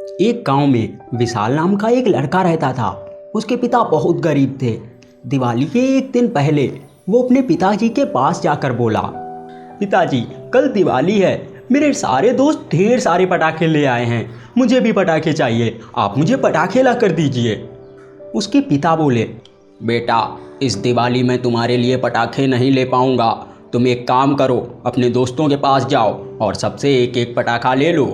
एक गांव में विशाल नाम का एक लड़का रहता था। उसके पिता बहुत गरीब थे। दिवाली के एक दिन पहले वो अपने पिताजी के पास जाकर बोला, पिताजी कल दिवाली है, मेरे सारे दोस्त ढेर सारे पटाखे ले आए हैं, मुझे भी पटाखे चाहिए, आप मुझे पटाखे ला कर दीजिए। उसके पिता बोले, बेटा इस दिवाली में तुम्हारे लिए पटाखे नहीं ले पाऊंगा, तुम एक काम करो, अपने दोस्तों के पास जाओ और सबसे एक एक पटाखा ले लो।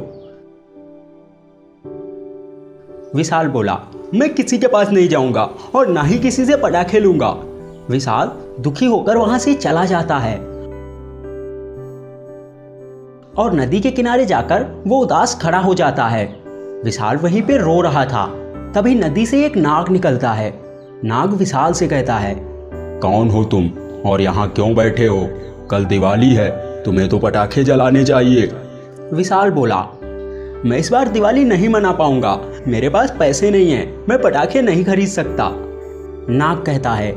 विशाल बोला, मैं किसी के पास नहीं जाऊंगा और ना ही किसी से पटाखे लूंगा। विशाल दुखी होकर वहां से चला जाता है और नदी के किनारे जाकर वो उदास खड़ा हो जाता है। विशाल वहीं पे रो रहा था। तभी नदी से एक नाग निकलता है। नाग विशाल से कहता है, कौन हो तुम और यहाँ क्यों बैठे हो? कल दिवाली है, तुम्हें तो पटाखे जलाने चाहिए। विशाल बोला, मैं इस बार दिवाली नहीं मना पाऊंगा, मेरे पास पैसे नहीं हैं, मैं पटाखे नहीं खरीद सकता। नाग कहता है,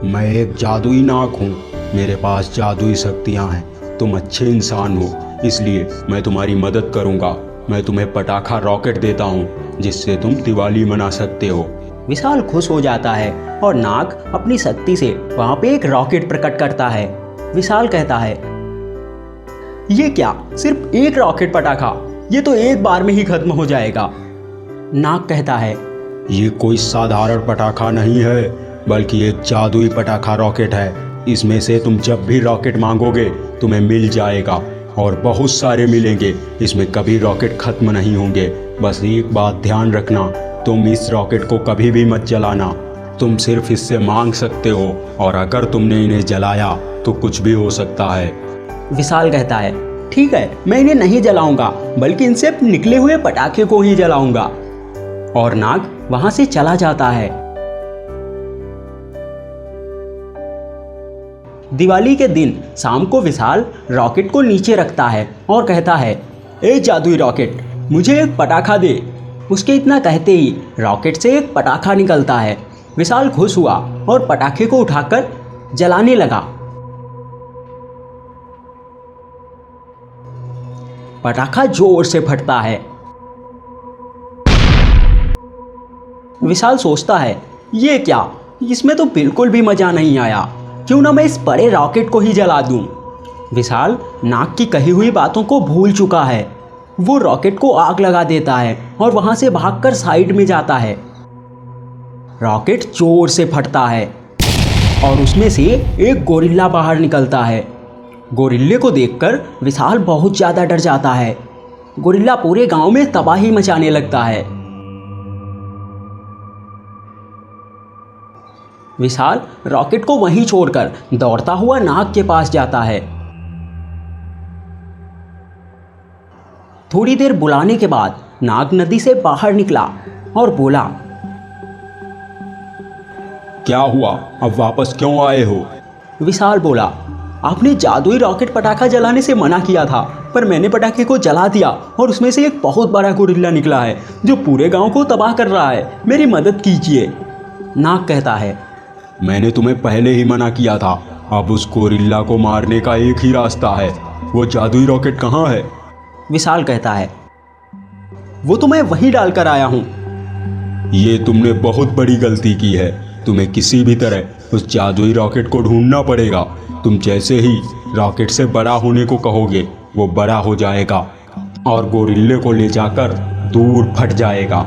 मैं एक जादुई नाग हूँ, मेरे पास जादुई शक्तियाँ हैं, तुम अच्छे इंसान हो, इसलिए मैं तुम्हारी मदद करूँगा। मैं तुम्हें पटाखा रॉकेट देता हूँ जिससे तुम दिवाली मना सकते हो। विशाल खुश हो जाता है और नाग अपनी शक्ति से वहाँ पे एक रॉकेट प्रकट करता है। विशाल कहता है, ये क्या, सिर्फ एक रॉकेट पटाखा, ये तो एक बार में ही खत्म हो जाएगा। नाग कहता है, ये कोई साधारण पटाखा नहीं है, बल्कि एक जादुई पटाखा रॉकेट है। इसमें से तुम जब भी रॉकेट मांगोगे तुम्हें मिल जाएगा और बहुत सारे मिलेंगे। इसमें कभी रॉकेट खत्म नहीं होंगे। बस एक बात ध्यान रखना, तुम इस रॉकेट को कभी भी मत जलाना। तुम सिर्फ इससे मांग सकते हो और अगर तुमने इन्हें जलाया तो कुछ भी हो सकता है। विशाल कहता है, ठीक है, मैं इन्हें नहीं जलाऊंगा, बल्कि इनसे निकले हुए पटाखे को ही जलाऊंगा। और नाग वहां से चला जाता है। दिवाली के दिन शाम को विशाल रॉकेट को नीचे रखता है और कहता है, ए जादुई रॉकेट, मुझे एक पटाखा दे। उसके इतना कहते ही रॉकेट से एक पटाखा निकलता है। विशाल खुश हुआ और पटाखे को उठाकर जलाने लगा। पटाखा जोर से फटता है। विशाल सोचता है, ये क्या, इसमें तो बिल्कुल भी मजा नहीं आया, क्यों ना मैं इस बड़े रॉकेट को ही जला दूं। विशाल नाग की कही हुई बातों को भूल चुका है। वो रॉकेट को आग लगा देता है और वहां से भागकर साइड में जाता है। रॉकेट जोर से फटता है और उसमें से एक गोरिल्ला बाहर निकलता है। गोरिल्ले को देखकर विशाल बहुत ज़्यादा डर जाता है। गोरिल्ला पूरे गांव में तबाही मचाने लगता है। विशाल रॉकेट को वहीं छोड़कर दौड़ता हुआ नाग के पास जाता है। थोड़ी देर बुलाने के बाद नाग नदी से बाहर निकला और बोला, क्या हुआ, अब वापस क्यों आए हो? विशाल बोला, आपने जादुई रॉकेट पटाखा जलाने से मना किया था, पर मैंने पटाखे को जला दिया और उसमें से एक बहुत बड़ा गोरिल्ला निकला है जो पूरे गांव को तबाह कर रहा है, मेरी मदद कीजिए। नाग कहता है, मैंने तुम्हें पहले ही मना किया था, अब उस गोरिल्ला को मारने का एक ही रास्ता है, वो जादुई रॉकेट कहाँ है? विशाल कहता है, वो तो मैं वहीं डालकर आया हूँ। ये तुमने बहुत बड़ी गलती की है, तुम्हें किसी भी तरह उस जादुई रॉकेट को ढूंढना पड़ेगा। तुम जैसे ही रॉकेट से बड़ा होने को कहोगे वो बड़ा हो जाएगा और गोरिल्ले को ले जाकर दूर फट जाएगा।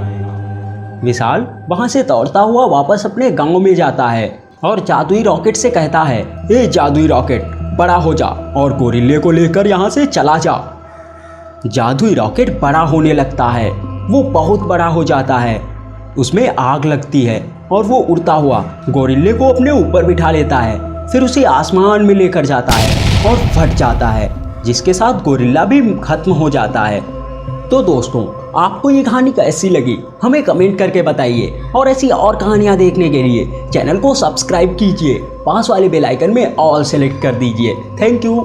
विशाल वहां से दौड़ता हुआ वापस अपने गांव में जाता है और जादुई रॉकेट से कहता है, ए जादुई रॉकेट, बड़ा हो जा और गोरिल्ले को लेकर यहाँ से चला जा। जादुई रॉकेट बड़ा होने लगता है। वो बहुत बड़ा हो जाता है। उसमें आग लगती है और वो उड़ता हुआ गोरिल्ले को अपने ऊपर बिठा लेता है। फिर उसे आसमान में लेकर जाता है और फट जाता है, जिसके साथ गोरिल्ला भी खत्म हो जाता है। तो दोस्तों, आपको ये कहानी कैसी लगी हमें कमेंट करके बताइए और ऐसी और कहानियाँ देखने के लिए चैनल को सब्सक्राइब कीजिए, पास वाले बेल आइकन में ऑल सेलेक्ट कर दीजिए। Thank you.